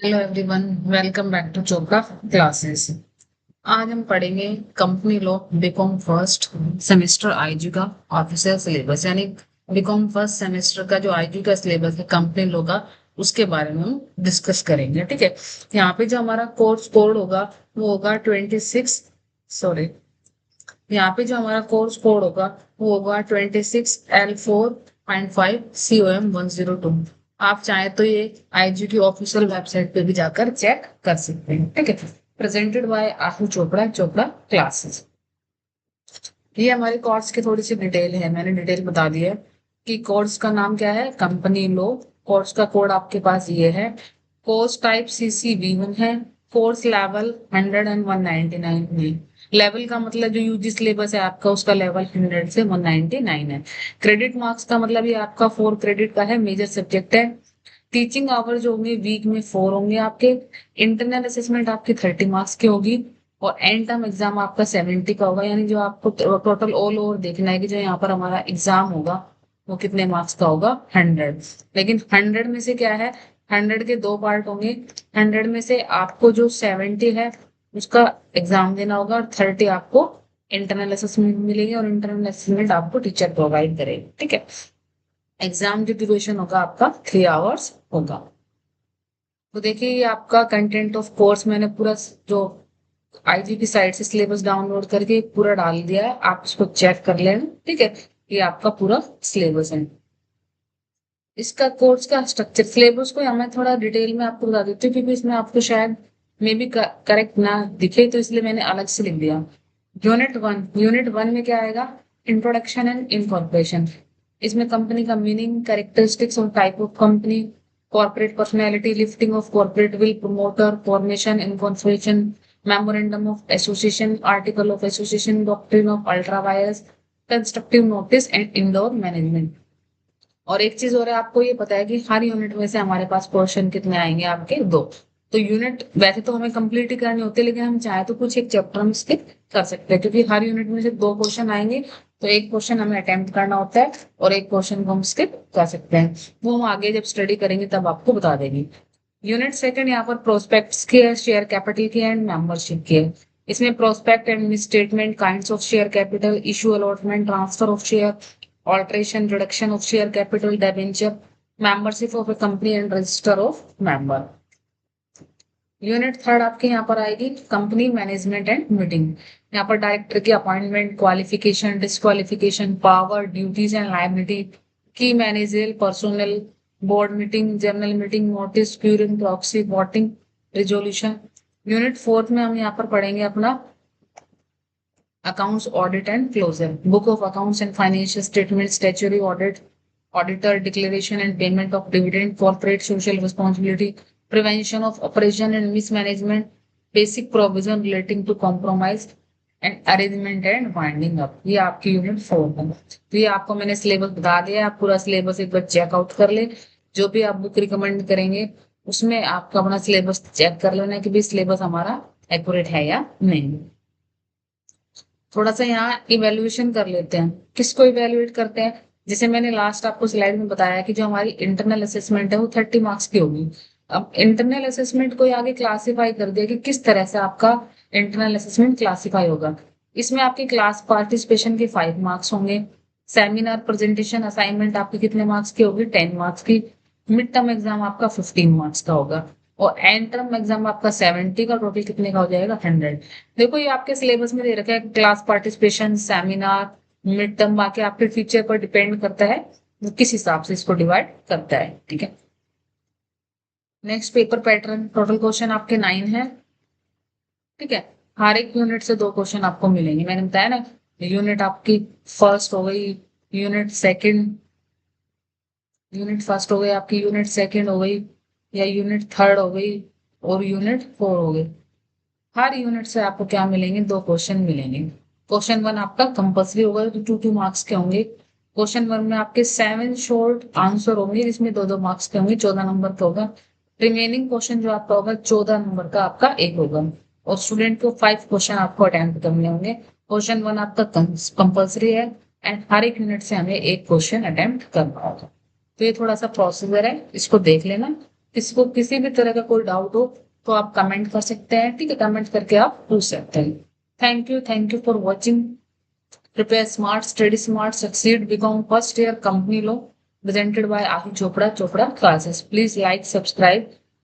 Hello everyone, welcome back to Chopra classes. आज हम पढ़ेंगे company law BCom first semester IG का ऑफिशियल सिलेबस, यानी बीकॉम फर्स्ट सेमेस्टर का जो आईजी का सिलेबस है कंपनी लॉ का, उसके बारे में हम डिस्कस करेंगे। ठीक है। यहाँ पे जो हमारा कोर्स कोड होगा वो होगा 26, सॉरी, यहाँ पे जो हमारा कोर्स कोड होगा वो होगा 26L4.5 COM 102। आप चाहे तो ये आईजी की ऑफिशियल वेबसाइट पे भी जाकर चेक कर सकते हैं। ठीक है। Presented by Ahu Chopra, Chopra classes. ये हमारे कोर्स की थोड़ी सी डिटेल है, मैंने डिटेल बता दी है कि कोर्स का नाम क्या है, कंपनी लो। कोर्स का कोड आपके पास ये है। कोर्स टाइप CC V1 है। कोर्स लेवल 100 और 199 है। लेवल का मतलब जो यूजी सिलेबस है आपका, उसका लेवल 100 से 199 है। क्रेडिट मार्क्स का मतलब ये आपका 4 क्रेडिट का है, मेजर सब्जेक्ट है। टीचिंग आवर जो होंगे वीक में 4 होंगे आपके। इंटरनल असेसमेंट आपकी 30 मार्क्स की होगी। और एंड टर्म एग्जाम आपका 70 का होगा, यानी जो आपको टोटल ऑल ओवर देखना है कि जो यहाँ पर हमारा एग्जाम होगा वो कितने मार्क्स का होगा, 100। लेकिन 100 में से क्या है, 100 के दो पार्ट होंगे। 100 में से आपको जो 70 है उसका एग्जाम देना होगा, और 30 आपको इंटरनल असेसमेंट मिलेगी, और इंटरनल असेसमेंट आपको टीचर प्रोवाइड करेगी। ठीक है। एग्जाम जो ड्यूरेशन होगा आपका 3 आवर्स होगा। तो देखिए, ये आपका कंटेंट ऑफ कोर्स मैंने पूरा जो आईजी की साइट से सिलेबस डाउनलोड करके पूरा डाल दिया है, आप इसको चेक कर लेना। ठीक है। ये आपका पूरा सिलेबस है। इसका कोर्स का स्ट्रक्चर, सिलेबस को यहाँ मैं थोड़ा डिटेल में आपको बता देती हूँ, क्योंकि इसमें आपको शायद मे भी करेक्ट ना दिखे, तो इसलिए मैंने अलग से लिख दिया। यूनिट 1 में क्या आएगा, इंट्रोडक्शन एंड इनकॉर्पोरेशन। इसमें कंपनी का मीनिंग, कैरेक्टरिस्टिक्स और type of company, corporate personality, lifting of corporate will, promoter, formation, incorporation, memorandum of association, article of association, doctrine of ultra vires, constructive notice and indoor management. और एक चीज और है, आपको ये पता है कि हर यूनिट में से हमारे पास क्वेश्चन कितने आएंगे, आपके दो। तो यूनिट वैसे तो हमें कंप्लीट ही करनी होती है, लेकिन हम चाहे तो कुछ एक चैप्टर हम स्किप कर सकते हैं, क्योंकि हर यूनिट में से दो क्वेश्चन आएंगे। तो एक क्वेश्चन हमें अटेम्प्ट करना होता है, और एक क्वेश्चन को हम स्किप कर सकते हैं। वो हम आगे जब स्टडी करेंगे तब आपको बता देंगे। यूनिट 2 यहाँ पर प्रोस्पेक्ट्स की है, शेयर कैपिटल की है, एंड मेंबरशिप की है। इसमें prospect and statement, kinds of share capital, issue allotment, transfer of share, alteration, reduction of share capital, debenture, membership of a company and register of member। Unit 3 आपके यहाँ पर आएगी company management and meeting. यहाँ पर director की appointment, qualification, disqualification, power, duties and liability, की managerial personnel, board meeting, general meeting, notice, quorum, proxy, voting, resolution. Unit 4 में हम यहाँ पर पढ़ेंगे अपना accounts audit and closure, book of accounts and financial statements, statutory audit, auditor declaration and payment of dividend, corporate social responsibility, prevention of operation and mismanagement, basic provision relating to compromise and arrangement and winding up। ये आपकी unit 4 है। तो ये आपको मैंने syllabus बता दिया है, आप पूरा सिलेबस एक बार चेकआउट कर ले। जो भी आप बुक रिकमेंड करेंगे उसमें आपका अपना सिलेबस चेक कर लेना कि भी सिलेबस हमारा एक्यूरेट है या नहीं। थोड़ा सा यहाँ इवेल्युएशन कर लेते हैं। किसको इवेल्युएट करते हैं, जैसे मैंने लास्ट आपको स्लाइड में बताया कि जो हमारी इंटरनल असेसमेंट है वो 30 मार्क्स की होगी। अब इंटरनल असेसमेंट को आगे क्लासिफाई कर दिया कि किस तरह से आपका इंटरनल असेसमेंट क्लासिफाई होगा। इसमें आपकी क्लास पार्टिसिपेशन के 5 मार्क्स होंगे। सेमिनार, प्रेजेंटेशन, असाइनमेंट आपकी कितने मार्क्स की होगी, 10 मार्क्स की। मिड टर्म एग्जाम आपका 15 मार्क्स का होगा। और एंड टर्म एग्जाम आपका 70 का, टोटल कितने का हो जाएगा, 100। देखो ये आपके सिलेबस में दे रखा है, class participation, seminar, mid term, बाकी आपके फीचर पर डिपेंड करता है वो किस हिसाब से इसको डिवाइड करता है। ठीक है। Next paper pattern, total question आपके 9 है। ठीक है। हर एक यूनिट से दो क्वेश्चन आपको मिलेंगे, मैंने बताया ना। यूनिट आपकी फर्स्ट हो गई, यूनिट सेकंड, यूनिट फर्स्ट हो गई आपकी, यूनिट सेकंड हो गई, या यूनिट थर्ड हो गई, और यूनिट 4 हो गई। हर यूनिट से आपको क्या मिलेंगे, दो क्वेश्चन मिलेंगे। क्वेश्चन 1 आपका कंपल्सरी होगा, तो 2-2 मार्क्स के होंगे। क्वेश्चन 1 में आपके 7 शॉर्ट आंसर होंगे, जिसमें 2-2 मार्क्स के होंगे, 14 नंबर का होगा। रिमेनिंग क्वेश्चन जो आपका होगा 14 नंबर का आपका एक होगा। और स्टूडेंट को 5 क्वेश्चन आपको अटेम्प्ट करने होंगे। क्वेश्चन 1 आपका कंपल्सरी है, एंड हर एक यूनिट से हमें एक क्वेश्चन अटेम्प्ट करना होगा। तो ये थोड़ा सा प्रोसीजर है, इसको देख लेना। किसी को किसी भी तरह का कोई डाउट हो तो आप कमेंट कर सकते हैं, ठीक है, कमेंट करके आप पूछ सकते हैं। Thank you for watching. Prepare smart, study smart, succeed, become first year company low, presented by Ahu Chopra, Chopra Classes. Please like, subscribe